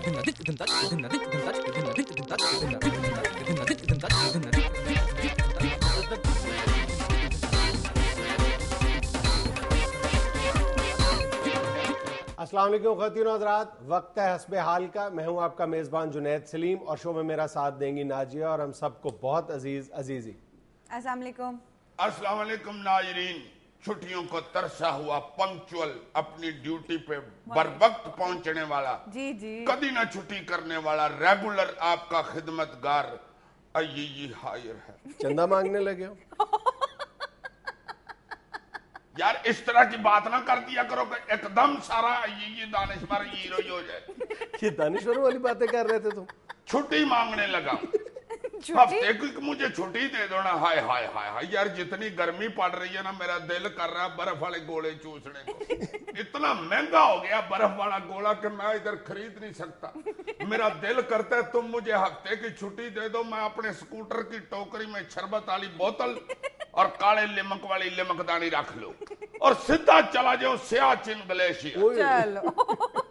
السلام علیکم خواتین و حضرات، وقت ہے حسب حال کا. میں ہوں آپ کا میزبان جنید سلیم اور شو میں میرا ساتھ دیں گی ناجیہ اور ہم سب کو بہت عزیز عزیزی. السلام علیکم. السلام علیکم ناظرین. چھٹیوں کو ترسا ہوا پنکچول اپنی ڈیوٹی پہ بر وقت پہنچنے والا، جی جی کبھی نہ چھٹی کرنے والا ریگولر آپ کا خدمتگار ایئی حائر ہے. چندہ مانگنے لگے ہو یار اس طرح کی بات نہ کر دیا کرو کہ ایک دم سارا ایئی دانشور ہیرو ہی ہو جائے. یہ دانشور والی باتیں کر رہے تھے تم. چھٹی مانگنے لگا ہفتے کی مجھے چھٹی دے دو نا. ہائے ہائے ہائے ہائے یار جتنی گرمی پڑ رہی ہے نا میرا دل کر رہا ہے برف والے گولے چوسنے کو. اتنا مہنگا ہو گیا برف والا گولا کہ میں ادھر خرید نہیں سکتا. میرا دل کرتا ہے تم مجھے ہفتے کی چھٹی دے دو، میں اپنے سکوٹر کی ٹوکری میں شربت والی بوتل اور کالے لمک والی لمکدانی رکھ لو اور سیدھا چلا جاؤ سیاچن گلیشیئر.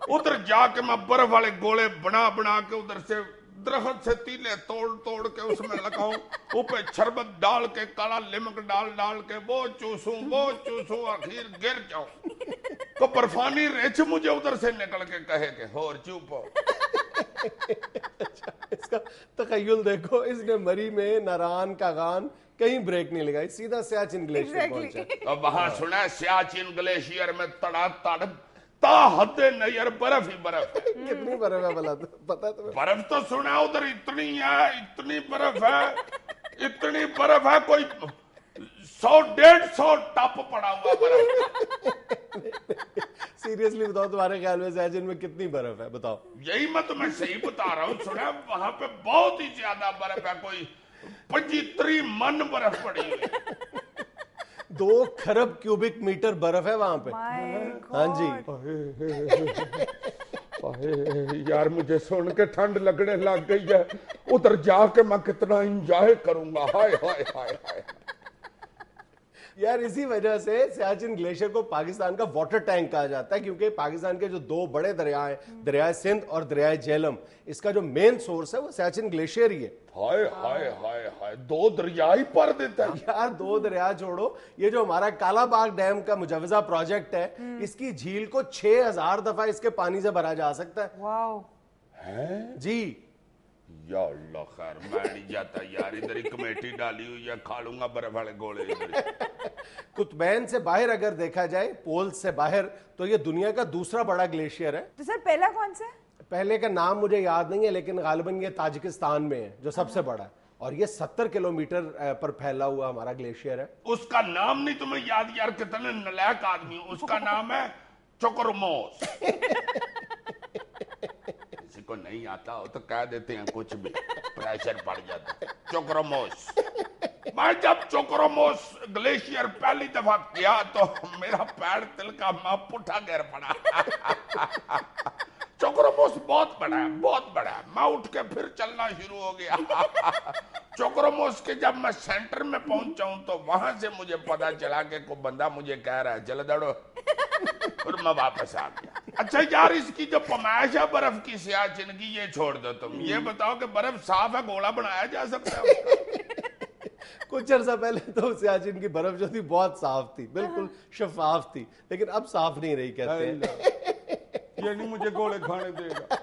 ادھر جا کے میں برف والے گولے بنا بنا کے ادھر سے درخت سے تیلے توڑ توڑ کے اس میں لگاؤں، اوپر شربت ڈال کے کالا لمک ڈال کے وہ چوسوں آخر گر جاؤں تو برفانی ریچھ مجھے ادھر سے نکل کے کہے کہ ہور چوپ ہو. اس کا تخیل دیکھو، اس نے مری میں ناران کا غان کہیں بریک نہیں لگائی، سیدھا سیاچن گلیشیئر پہنچا. اور وہاں سنا ہے سیاچن گلیشیئر میں تڑا تڑ تا حد نظر برف ہی برف ہے. کتنی برف ہے بلا پتا تمہیں؟ برف تو سنا ادھر اتنی ہے، اتنی برف ہے کوئی 100-150 ٹپ پڑا ہوا برف. سیریسلی بتاؤ تمہارے خیال میں سیاچن میں کتنی برف ہے بتاؤ؟ یہی میں تمہیں صحیح بتا رہا ہوں. سنا وہاں پہ بہت ہی زیادہ برف ہے، کوئی 25 من برف پڑی ہوئی. 2 کھرب کیوبک میٹر برف ہے وہاں پہ. ہاں جی یار مجھے سن کے ٹھنڈ لگنے لگ گئی ہے. ادھر جا کے میں کتنا انجوائے کروں گا. ہائے ہائے ہائے ہائے. یار اسی وجہ سے سیاچن گلیشیئر کو پاکستان کا واٹر ٹینک کہا جاتا ہے، کیونکہ پاکستان کے جو 2 بڑے دریا ہیں، دریائے سندھ اور دریائے جہلم، اس کا جو مین سورس ہے وہ سیاچن گلیشیئر ہی ہے. ہائے ہائے ہائے ہائے 2 دریا ہی پر دیتا ہے. یار 2 دریا چھوڑو، یہ جو ہمارا کالا باغ ڈیم کا مجوزہ پروجیکٹ ہے، اس کی جھیل کو 6000 دفعہ اس کے پانی سے بھرا جا سکتا ہے. واو جی. یا اللہ خیر میں نہیں جاتا یار. ادھر ہی کمیٹی ڈالی ہوئی ہے، کھا لوں گا برف والے گولے. قطبین سے باہر اگر دیکھا جائے، پول سے باہر، تو یہ دنیا کا دوسرا بڑا گلیشیئر ہے. تو سر پہلا کون سا ہے؟ پہلے کا نام مجھے یاد نہیں ہے لیکن غالباً یہ تاجکستان میں ہے جو سب سے بڑا ہے، اور یہ 70 کلومیٹر پر پھیلا ہوا ہمارا گلیشیئر ہے. اس کا نام نہیں تمہیں یاد؟ یار کتنے نلائق آدمی. اس کا نام ہے چوکرموس. کسی کو نہیں آتا ہو تو کہہ دیتے ہیں کچھ بھی، پریشر پڑ جاتا ہے. چوکرموس. میں جب چوکرموس گلیشیئر پہلی دفعہ کیا تو میرا پیر تل کا ماں پٹھا گر پڑا. چوکرموس بہت بڑا ہے، بہت بڑا ہے. میں اٹھ کے پھر چلنا شروع ہو گیا. چوکرموس کے جب میں سینٹر میں پہنچا ہوں تو وہاں سے مجھے پتا چلا کہ کوئی بندہ مجھے کہہ رہا ہے چل دوڑو، اور میں واپس آ گیا. اچھا یار اس کی جو پمائش ہے برف کی سیاچن کی یہ چھوڑ دو. تم یہ بتاؤ کہ برف صاف ہے، گولا بنایا جا سکتا ہے اس کا؟ کچھ عرصہ پہلے تو سیاچن کی برف جو تھی بہت صاف تھی، بالکل شفاف تھی، لیکن اب صاف نہیں رہی کہتے ہیں. یہ نہیں مجھے گولے کھانے دے گا.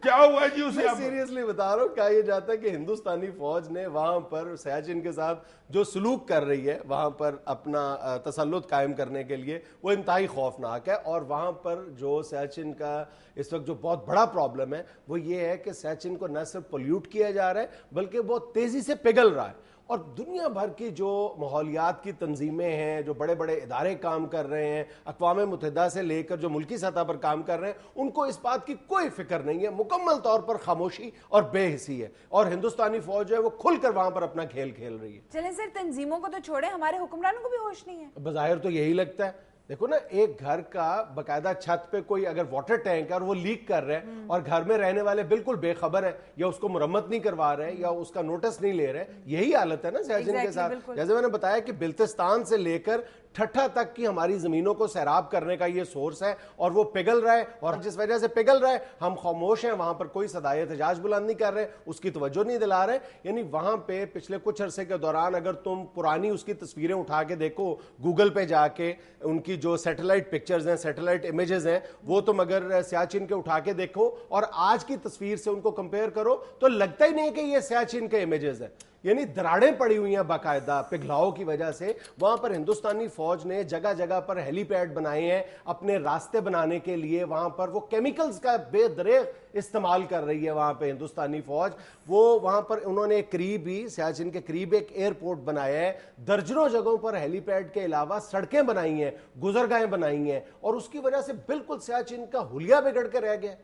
کیا ہوا جی اسے؟ میں سیریسلی بتا رہا ہوں، کہا یہ جاتا ہے کہ ہندوستانی فوج نے وہاں پر سیاچن کے ساتھ جو سلوک کر رہی ہے وہاں پر اپنا تسلط قائم کرنے کے لیے، وہ انتہائی خوفناک ہے. اور وہاں پر جو سیاچن کا اس وقت جو بہت بڑا پرابلم ہے وہ یہ ہے کہ سیاچن کو نہ صرف پولیوٹ کیا جا رہا ہے بلکہ بہت تیزی سے پگھل رہا ہے. اور دنیا بھر کی جو ماحولیات کی تنظیمیں ہیں، جو بڑے بڑے ادارے کام کر رہے ہیں، اقوام متحدہ سے لے کر جو ملکی سطح پر کام کر رہے ہیں، ان کو اس بات کی کوئی فکر نہیں ہے. مکمل طور پر خاموشی اور بے حسی ہے، اور ہندوستانی فوج جو ہے وہ کھل کر وہاں پر اپنا کھیل کھیل رہی ہے. چلیں سر تنظیموں کو تو چھوڑیں، ہمارے حکمرانوں کو بھی ہوش نہیں ہے. بظاہر تو یہی لگتا ہے. دیکھو نا، ایک گھر کا باقاعدہ چھت پہ کوئی اگر واٹر ٹینک ہے اور وہ لیک کر رہا ہے اور گھر میں رہنے والے بالکل بے خبر ہیں یا اس کو مرمت نہیں کروا رہے یا اس کا نوٹس نہیں لے رہے. یہی حالت ہے نا سیاچن کے ساتھ. جیسے میں نے بتایا کہ بلتستان سے لے کر ٹھٹھا تک کی ہماری زمینوں کو سیراب کرنے کا یہ سورس ہے اور وہ پگھل رہا ہے, اور جس وجہ سے پگھل رہا ہے ہم خاموش ہیں, وہاں پر کوئی صدائے احتجاج بلند نہیں کر رہے, اس کی توجہ نہیں دلا رہے. یعنی وہاں پہ پچھلے کچھ عرصے کے دوران اگر تم پرانی اس کی تصویریں اٹھا کے دیکھو, گوگل پہ جا کے ان کی جو سیٹلائٹ پکچرز ہیں, سیٹلائٹ امیجز ہیں, وہ تم اگر سیاچن کے اٹھا کے دیکھو اور آج کی تصویر سے ان کو کمپیئر کرو تو لگتا ہی نہیں کہ یہ سیاچن کے امیجز ہیں. یعنی دراڑیں پڑی ہوئی ہیں باقاعدہ پگھلاؤ کی وجہ سے. وہاں پر ہندوستانی فوج نے جگہ جگہ پر ہیلی پیڈ بنائے ہیں اپنے راستے بنانے کے لیے. وہاں پر وہ کیمیکلز کا بے دریغ استعمال کر رہی ہے وہاں پہ ہندوستانی فوج. وہ وہاں پر انہوں نے قریب ہی سیاچن کے قریب ایک ایئرپورٹ بنایا ہے, درجنوں جگہوں پر ہیلی پیڈ کے علاوہ سڑکیں بنائی ہیں, گزرگاہیں بنائی ہیں, اور اس کی وجہ سے بالکل سیاچن کا حلیہ بگڑ کے رہ گیا.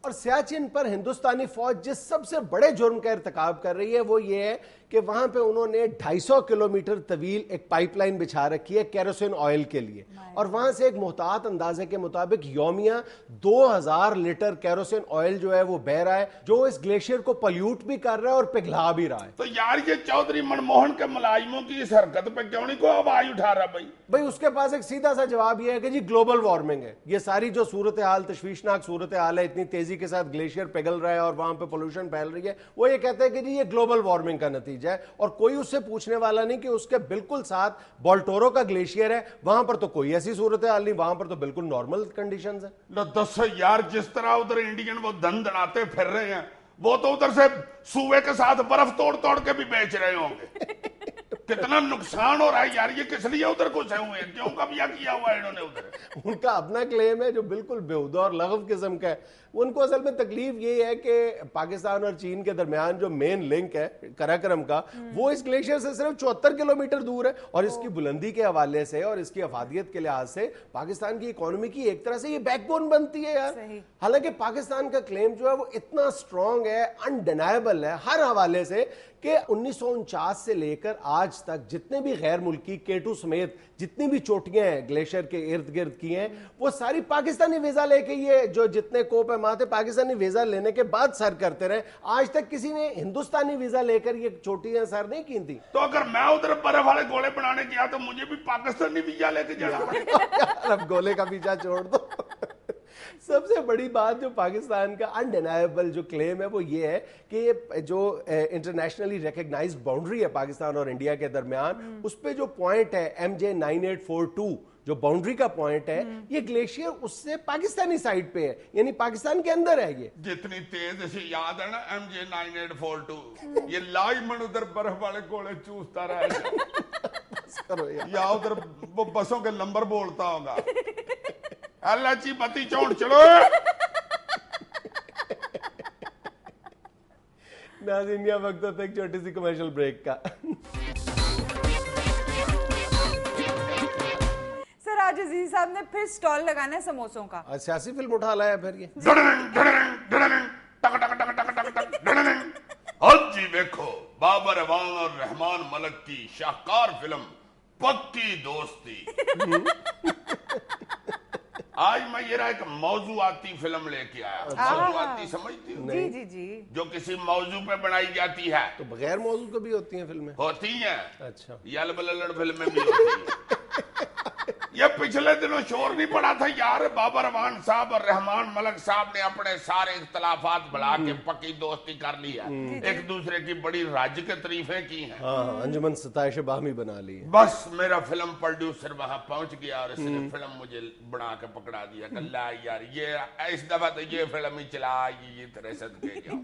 اور سیاچن پر ہندوستانی فوج جس سب سے بڑے جرم کا ارتکاب کر رہی ہے وہ یہ ہے کہ وہاں پہ انہوں نے 250 کلومیٹر طویل ایک پائپ لائن بچھا رکھی ہے کیروسین آئل کے لیے, اور وہاں سے ایک محتاط اندازے کے مطابق یومیہ 2000 لیٹر کیروسین آئل جو ہے وہ بہ رہا ہے, جو اس گلیشیئر کو پلیوٹ بھی کر رہا ہے اور پگھلا بھی رہا ہے. تو یار یہ چودھری منموہن کے ملازموں کی اس حرکت پہ کیوں نہیں کوئی آواز اٹھا رہا بھائی؟ اس کے پاس ایک سیدھا سا جواب یہ ہے کہ جی گلوبل وارمنگ ہے. یہ ساری جو صورتحال تشویشناک صورتحال ہے, اتنی تیزی کے ساتھ گلیشیئر پگھل رہا ہے اور وہاں پہ پولوشن پھیل رہی ہے, وہ یہ کہتے ہیں کہ جی یہ گلوبل وارمنگ کا نتیجہ ہے. اور کوئی اس سے پوچھنے والا نہیں کہ اس کے بالکل ساتھ بالٹورو کا گلیشیئر ہے, وہاں پر تو کوئی ایسی صورتحال نہیں, وہاں پر تو بالکل نارمل کنڈیشنز ہیں. لو دس یار, جس طرح ادھر انڈین وہ دھن دڑاتے پھر رہے ہیں, وہ تو ادھر سے سوئے کے ساتھ برف توڑ توڑ کے بھی بیچ رہے ہوں گے. کتنا نقصان ہو رہا ہے یار. یہ کس لیے ادھر گھسے ہوئے ہیں, کیوں قبضہ کیا ہوا ہے انہوں نے ادھر؟ ان کا اپنا کلیم ہے جو بالکل بےہودہ اور لغو قسم کا ہے. ان کو اصل میں تکلیف یہ ہے کہ پاکستان اور چین کے درمیان جو مین لنک ہے قراقرم کا, وہ اس گلیشیئر سے صرف 74 کلومیٹر دور ہے, اور اس کی بلندی کے حوالے سے اور اس کی افادیت کے لحاظ سے پاکستان کی اکانومی کی ایک طرح سے یہ بیک بون بنتی ہے یار. حالانکہ پاکستان کا کلیم جو ہے وہ اتنا سٹرونگ ہے, انڈینائبل ہے ہر حوالے سے, کہ 1949 سے لے کر آج تک جتنے بھی غیر ملکی کیٹو سمیت جتنی بھی چوٹیاں ہیں گلیشیئر کے ارد گرد کی ہیں, وہ ساری پاکستانی ویزا لے کے, یہ جو جتنے کوپ ماتے پاکستانی ویزا لینے کے بعد سر کرتے رہے. آج تک کسی نے ہندوستانی ویزا لے کر یہ چوٹیاں سر نہیں کی تھی. تو اگر میں ادھر برف والے گولے بنانے گیا تو مجھے بھی پاکستانی ویزا لے کے جانا پڑے. اب گولے کا پیچھا چھوڑ دو. سب سے بڑی بات جو پاکستان کا انڈینائبل جو کلیم ہے وہ یہ ہے کہ یہ جو انٹرنیشنلی ریکگنائز باؤنڈری ہے پاکستان اور انڈیا کے درمیان, اس پہ جو پوائنٹ ہے MJ9842 جو باؤنڈری کا پوائنٹ ہے, یہ گلیشیئر اس سے پاکستانی سائڈ پہ ہے, یعنی پاکستان کے اندر ہے. یہ جتنی تیز سے یاد ہے نا MJ9842, یہ لائی من ادھر برف والے گولے چوستا رہے یا ادھر وہ بسوں کے نمبر بولتا ہوگا. اللہ چی بتی چوڑ چلو. ناظرین یہ وقت ہوتا ہے ایک چھوٹی سی کمرشل بریک کا. سر آج عزیز صاحب نے پھر سٹال لگانا ہے سموسوں کا. سیاسی فلم اٹھا لایا پھر یہ. جی دیکھو بابر اعوان اور رحمان ملک کی شاہکار فلم پکی دوستی. آج میں یہ ایک موضوعاتی فلم لے کے آیا. موضوعاتی سمجھتی ہوں؟ جی جی جی. جو کسی موضوع پہ بنائی جاتی ہے. تو بغیر موضوع کے بھی ہوتی ہیں فلمیں؟ ہوتی ہیں. اچھا. یل بللڑ فلمیں بھی ہوتی ہیں. یہ پچھلے دنوں شور نہیں پڑا تھا یار, بابر اعوان صاحب اور رحمان ملک صاحب نے اپنے سارے اختلافات بلا کے پکی دوستی کر لی ہے, ایک دوسرے کی بڑی راج کے تعریفیں کی ہیں. ہاں, انجمن ستائش باہمی بنا لی. بس میرا فلم پروڈیوسر وہاں پہنچ گیا اور اس نے فلم مجھے بنا کے پکڑا دیا کہ لا یار یہ اس دفعہ تو یہ فلم ہی چلا, یہ طرح صدقے جاؤ.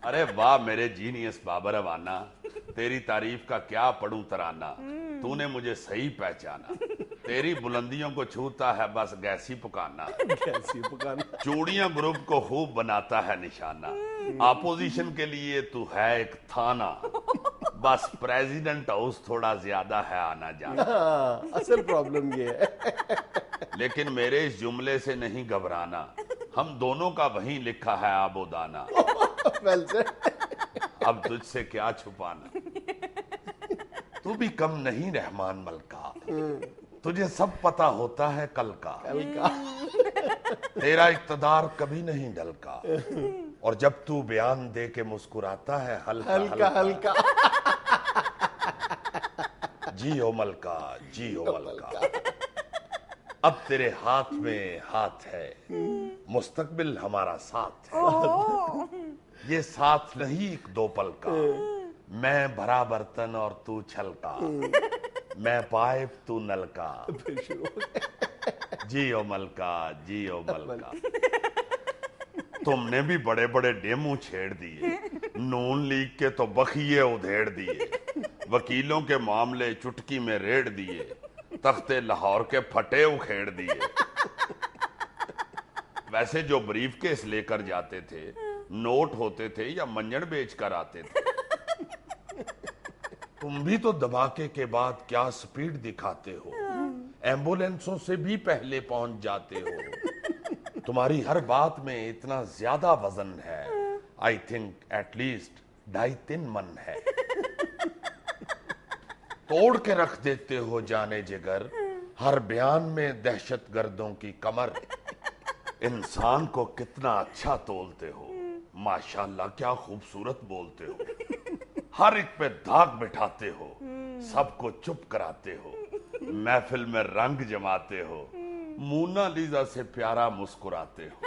ارے واہ میرے جینیس بابر اعوانا, تیری تعریف کا کیا پڑھوں ترانہ, تو نے مجھے صحیح پہچانا. تیری بلندیوں کو چھوتا ہے بس گیسی پکانا. چوڑیاں گروپ کو خوب بناتا ہے نشانہ. اپوزیشن کے لیے تو ہے ایک تھانہ, بس پریزیڈنٹ ہاؤس تھوڑا زیادہ ہے آنا جانا. اصل پرابلم یہ ہے. لیکن میرے اس جملے سے نہیں گھبرانا, ہم دونوں کا وہیں لکھا ہے آب و دانا. اب تجھ سے کیا چھپانا, تو بھی کم نہیں رحمان ملکا, تجھے سب پتا ہوتا ہے کل کا. تیرا اقتدار کبھی نہیں ڈھلکا، اور جب تو بیان دے کے مسکراتا ہے ہلکا ہلکا ہلکا، جیو ملکہ جیو ملکہ، اب تیرے ہاتھ میں ہاتھ ہے، مستقبل ہمارا ساتھ ہے، یہ ساتھ نہیں ایک دو پل کا، میں بھرا برتن اور تو چھلکا، میں پائپ تو نلکا، جیو ملکہ جیو ملکہ۔ تم نے بھی بڑے بڑے ڈیمو چھیڑ دیے، نون لیگ کے تو بخیے ادھیڑ دیے، وکیلوں کے معاملے چٹکی میں ریڑ دیے، تختے لاہور کے پھٹے اکھیڑ دیے۔ ویسے جو بریف کیس لے کر جاتے تھے نوٹ ہوتے تھے یا منجڑ بیچ کر آتے تھے، تم بھی تو دھماکے کے بعد کیا سپیڈ دکھاتے ہو، ایمبولینسوں سے بھی پہلے پہنچ جاتے ہو، تمہاری ہر بات میں اتنا زیادہ وزن ہے، آئی تھنک ایٹ لیسٹ 2.5-3 من ہے، توڑ کے رکھ دیتے ہو جانے جگر، ہر بیان میں دہشت گردوں کی کمر، انسان کو کتنا اچھا تولتے ہو، ماشاءاللہ کیا خوبصورت بولتے ہو، ہر ایک پہ داغ بٹھاتے ہو، سب کو چپ کراتے ہو، محفل میں رنگ جماتے ہو، مونا لیزا سے پیارا مسکراتے ہو،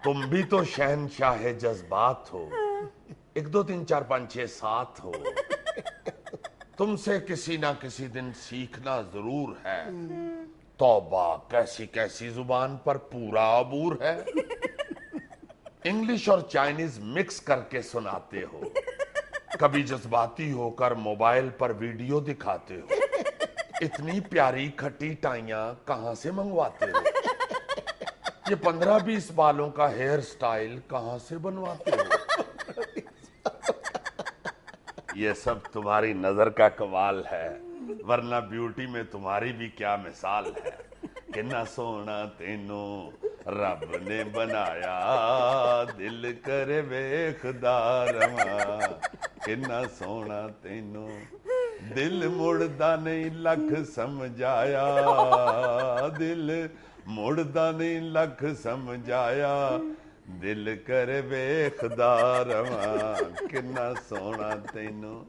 تم بھی تو شہنشاہ جذبات ہو، 1 2 3 4 5 6 7 ہو، تم سے کسی نہ کسی دن سیکھنا ضرور ہے، توبہ کیسی کیسی زبان پر پورا عبور ہے، انگلش اور چائنیز مکس کر کے سناتے ہو، کبھی جذباتی ہو کر موبائل پر ویڈیو دکھاتے ہو، اتنی پیاری کھٹی ٹائیاں کہاں سے منگواتے ہو، یہ 15-20 بالوں کا ہیئر سٹائل کہاں سے بنواتے ہو، یہ سب تمہاری نظر کا کمال ہے، ورنہ بیوٹی میں تمہاری بھی کیا مثال ہے، کنا سونا تینوں رب نے بنایا، دل کرے ویکھدا رواں، کنا سونا تینوں دل مڑدا نہیں لکھ سمجھایا، دل مڑدا نہیں لکھ سمجھایا، دل کرے ویکھدا رواں، کنا سونا تینوں۔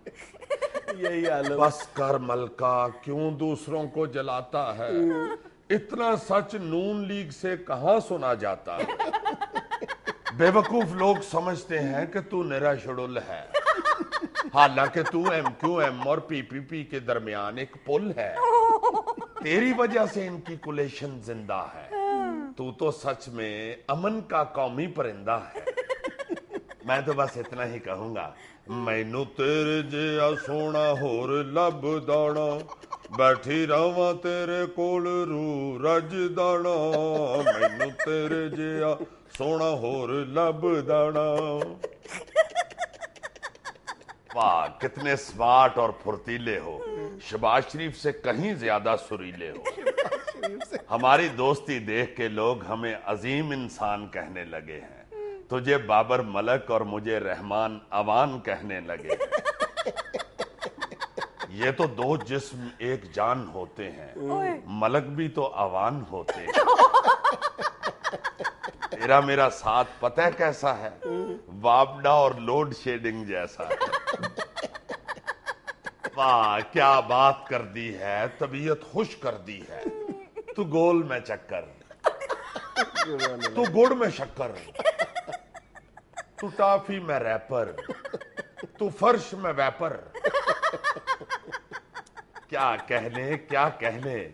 یہی عالم۔ بس کر ملکہ کیوں دوسروں کو جلاتا ہے، اتنا سچ نون لیگ سے کہاں سنا جاتا ہے، بے وقوف لوگ سمجھتے ہیں کہ تو نرا شڈول ہے، حالانکہ تو ایم کیو ایم اور پی پی پی کے درمیان ایک پل ہے، تیری وجہ سے ان کی کولیشن زندہ ہے، تو سچ میں امن کا قومی پرندہ ہے۔ میں تو بس اتنا ہی کہوں گا، مینوں تیرے جیا سونا ہور لب دانا، بیٹھی رہواں تیرے کول رو رج دانا، مینوں تیرے جیا سونا ہور لب دانا۔ واہ کتنے سمارٹ اور پھرتیلے ہو، شہباز شریف سے کہیں زیادہ سریلے ہو، ہماری دوستی دیکھ کے لوگ ہمیں عظیم انسان کہنے لگے ہیں، تجھے بابر ملک اور مجھے رحمان اوان کہنے لگے ہیں، یہ تو 2 جسم ایک جان ہوتے ہیں، ملک بھی تو اوان ہوتے ہیں، تیرا میرا ساتھ پتہ ہے کیسا ہے، وابڈا اور لوڈ شیڈنگ جیسا ہے۔ واہ کیا بات کر دی ہے، طبیعت خوش کر دی ہے، تو گول میں چکر، تو گڑ میں شکر، تو ٹافی میں ریپر، تو فرش میں ویپر، کیا کہنے،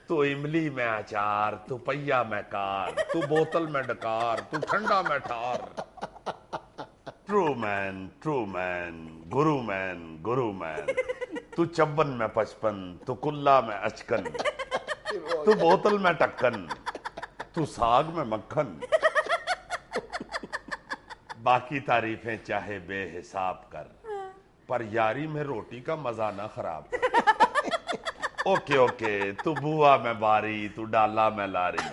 تو املی میں اچار، تو پیا میں کار، تو بوتل میں ڈکار، تو ٹھنڈا میں ٹھار، ٹرو مین گرو مین، تو 54 میں 55، تو کلا میں اچکن، تو بوتل میں ٹکن، تو ساگ میں مکھن، باقی تعریفیں چاہے بے حساب کر، پر یاری میں روٹی کا مزہ نہ خراب کر، اوکے تو بوا میں باری، تو ڈالا میں لاری،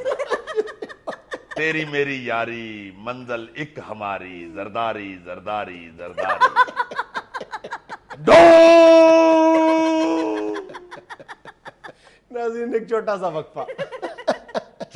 تیری میری یاری منزل ایک ہماری، زرداری زرداری زرداری، ناظرین ایک چھوٹا سا وقفہ۔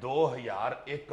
2001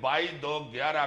22/2/11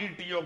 ETO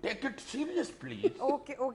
Take it serious, please. Okay,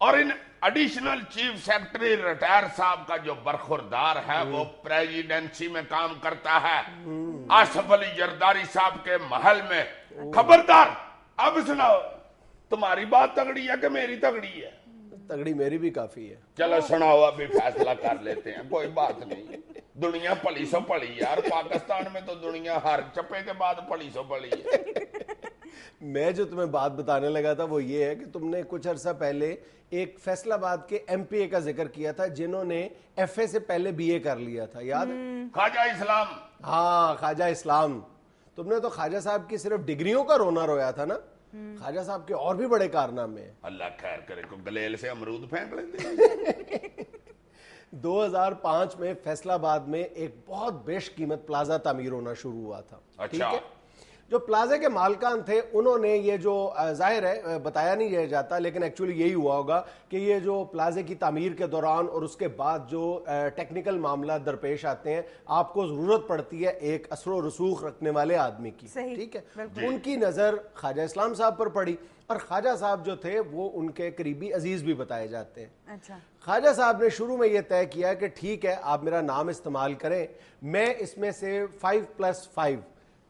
اور ان ایڈیشنل چیف سیکرٹری ریٹائر صاحب کا جو برخوردار ہے وہ پریزیڈنسی میں کام کرتا ہے آصف علی زرداری صاحب کے محل میں. خبردار. اب سناؤ تمہاری بات تگڑی ہے کہ میری تگڑی ہے؟ تگڑی میری بھی کافی ہے. چلو سناؤ ابھی فیصلہ کر لیتے ہیں. کوئی بات نہیں. دنیا پلی سو پلی یار. پاکستان میں تو دنیا ہر چپے کے بعد پلی سو پلی ہے. میں جو تمہیں بات بتانے لگا تھا وہ یہ ہے کہ تم نے کچھ عرصہ پہلے ایک فیصل آباد کے ایم پی اے کا ذکر کیا تھا جنہوں نے ایف اے سے پہلے بی اے کر لیا تھا, یاد ہے؟ خواجہ اسلام. ہاں خواجہ اسلام. تم نے تو خواجہ صاحب کی صرف ڈگریوں کا رونا رویا تھا نا, خواجہ صاحب کے اور بھی بڑے کارنامے ہیں. اللہ خیر کرے کو گلیل سے امرود پھینک لیتے. 2005 میں فیصل آباد میں ایک بہت بیش قیمت پلازا تعمیر ہونا شروع ہوا تھا. ٹھیک ہے, جو پلازے کے مالکان تھے انہوں نے یہ جو ظاہر ہے بتایا نہیں جاتا لیکن ایکچولی یہی ہوا ہوگا کہ یہ جو پلازے کی تعمیر کے دوران اور اس کے بعد جو ٹیکنیکل معاملات درپیش آتے ہیں آپ کو ضرورت پڑتی ہے ایک اثر و رسوخ رکھنے والے آدمی کی. ٹھیک ہے, ان کی نظر خواجہ اسلام صاحب پر پڑی اور خواجہ صاحب جو تھے وہ ان کے قریبی عزیز بھی بتائے جاتے ہیں. خواجہ صاحب نے شروع میں یہ طے کیا کہ ٹھیک ہے آپ میرا نام استعمال کریں, میں اس میں سے 5+5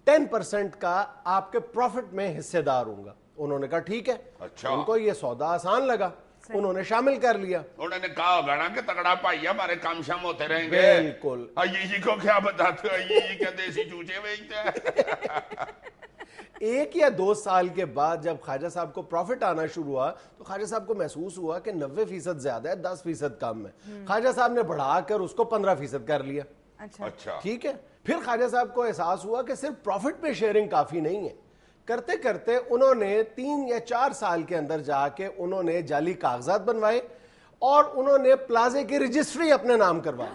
10% کا آپ کے پروفٹ میں حصے دار ہوں گا. انہوں نے کہا ٹھیک ہے. ان کو یہ سودا آسان لگا, انہوں نے شامل کر لیا. انہوں نے کہا ہوگا نا کہ تگڑا پائی ہمارے کام شام ہوتے رہیں گے. بالکل. جی کو کیا بتاتے ہو, یہ کیا دیسی چوچے بیچتے ہیں. 1 یا 2 سال کے بعد جب خواجہ صاحب کو پروفٹ آنا شروع ہوا تو خواجہ صاحب کو محسوس ہوا کہ 90% زیادہ ہے, 10% کم ہے. خواجہ صاحب نے بڑھا کر اس کو 15% کر لیا. اچھا ٹھیک ہے. پھر خواجہ صاحب کو احساس ہوا کہ صرف پروفٹ پہ شیئرنگ کافی نہیں ہے. کرتے کرتے انہوں نے 3 یا 4 سال کے اندر جا کے انہوں نے جعلی کاغذات بنوائے اور انہوں نے پلازے کی رجسٹری اپنے نام کروائی.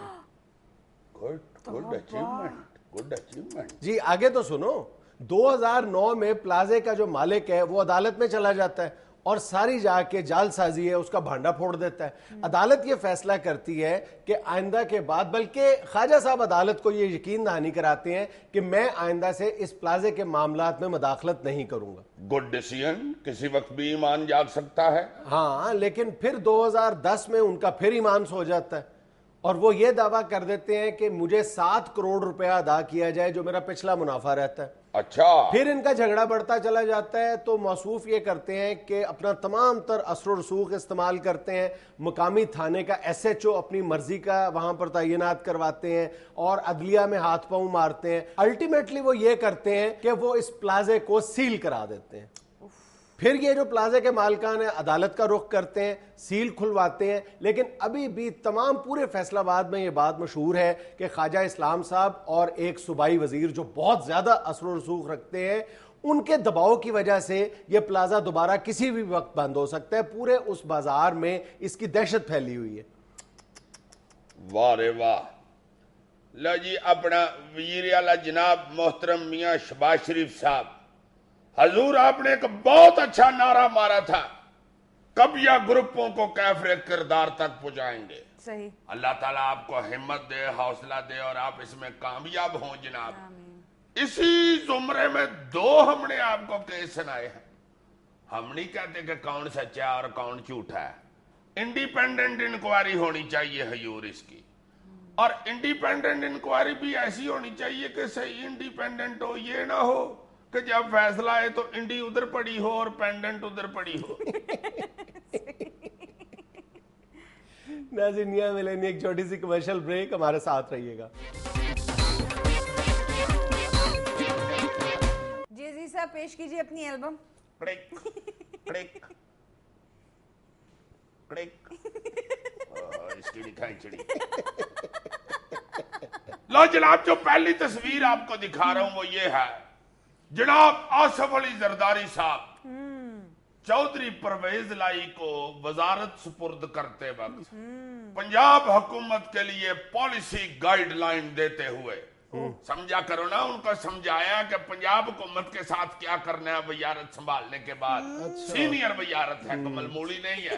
Good achievement. جی آگے تو سنو. 2009 میں پلازے کا جو مالک ہے وہ عدالت میں چلا جاتا ہے اور ساری جا کے جال سازی ہے اس کا بھانڈا پھوڑ دیتا ہے. عدالت یہ فیصلہ کرتی ہے کہ آئندہ کے بعد, بلکہ خواجہ صاحب عدالت کو یہ یقین دہانی کراتے ہیں کہ میں آئندہ سے اس پلازے کے معاملات میں مداخلت نہیں کروں گا. Good decision. کسی وقت بھی ایمان جاگ سکتا ہے. ہاں لیکن پھر 2010 میں ان کا پھر ایمان سو جاتا ہے اور وہ یہ دعویٰ کر دیتے ہیں کہ مجھے 7 کروڑ روپیہ ادا کیا جائے جو میرا پچھلا منافع رہتا ہے. اچھا. پھر ان کا جھگڑا بڑھتا چلا جاتا ہے تو موصوف یہ کرتے ہیں کہ اپنا تمام تر اثر و رسوخ استعمال کرتے ہیں, مقامی تھانے کا ایس ایچ او اپنی مرضی کا وہاں پر تعینات کرواتے ہیں اور عدلیہ میں ہاتھ پاؤں مارتے ہیں. الٹیمیٹلی وہ یہ کرتے ہیں کہ وہ اس پلازے کو سیل کرا دیتے ہیں. پھر یہ جو پلازے کے مالکان ہیں عدالت کا رخ کرتے ہیں, سیل کھلواتے ہیں, لیکن ابھی بھی تمام پورے فیصل آباد میں یہ بات مشہور ہے کہ خواجہ اسلام صاحب اور ایک صوبائی وزیر جو بہت زیادہ اثر و رسوخ رکھتے ہیں ان کے دباؤ کی وجہ سے یہ پلازا دوبارہ کسی بھی وقت بند ہو سکتا ہے. پورے اس بازار میں اس کی دہشت پھیلی ہوئی ہے. واہ رے واہ. لو جی اپنا وزیر اعلیٰ جناب محترم میاں شہباز شریف صاحب, حضور آپ نے ایک بہت اچھا نعرہ مارا تھا, قبیہ گروپوں کو کیفر کردار تک پہنچائیں گے. صحیح. اللہ تعالیٰ آپ کو ہمت دے, حوصلہ دے اور آپ اس میں کامیاب ہوں جناب. اسی زمرے میں 2 ہم نے آپ کو کیس سنائے ہیں. ہم نہیں کہتے کہ کون سچا اور کون جھوٹا ہے. انڈیپینڈنٹ انکوائری ہونی چاہیے حضور اس کی, اور انڈیپینڈنٹ انکوائری بھی ایسی ہونی چاہیے کہ صحیح انڈیپینڈنٹ ہو, یہ نہ ہو کہ جب فیصلہ آئے تو انڈی ادھر پڑی ہو اور پینڈنٹ ادھر پڑی ہو. ناظرین یہاں ملیں ایک چھوٹی سی کمرشل بریک, ہمارے ساتھ رہیے گا. جی صاحب پیش کیجئے اپنی البم. اس کی دکھائی چڑی. لو جناب جو پہلی تصویر آپ کو دکھا رہا ہوں وہ یہ ہے جناب آصف علی زرداری صاحب چودھری پرویز لائی کو وزارت سپرد کرتے وقت پنجاب حکومت کے لیے پالیسی گائیڈ لائن دیتے ہوئے سمجھا کرو نا, ان کو سمجھایا کہ پنجاب حکومت کے ساتھ کیا کرنا ہے وزارت سنبھالنے کے بعد. سینئر وزارت ہے, کمل مولی نہیں ہے.